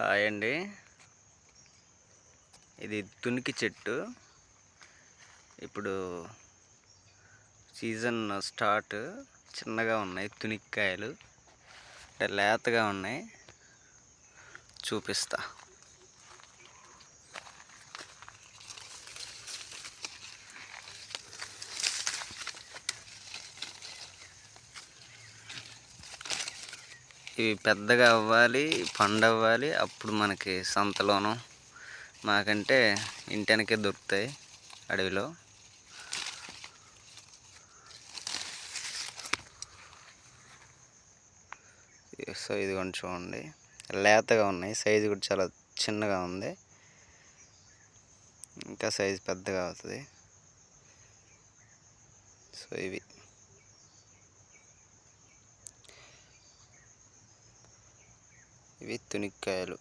Hi అండి. ఇది తునికి చెట్టు. ఇప్పుడు సీజన్ స్టార్ట్. చిన్నగా ఉన్నాయి తునిక్కాయలు, అంటే లేతగా ఉన్నాయి. చూపిస్తా. ఇవి పెద్దగా అవ్వాలి, పండవ్వాలి. అప్పుడు మనకి సంతలోనూ మాకంటే ఇంటెనకే దొరుకుతాయి అడవిలో. సో ఇది కొంచెం చూడండి, లేతగా ఉన్నాయి. సైజు కూడా చాలా చిన్నగా ఉంది. ఇంకా సైజు పెద్దగా అవుతుంది. సో ఇవి తునిక్కాయలు.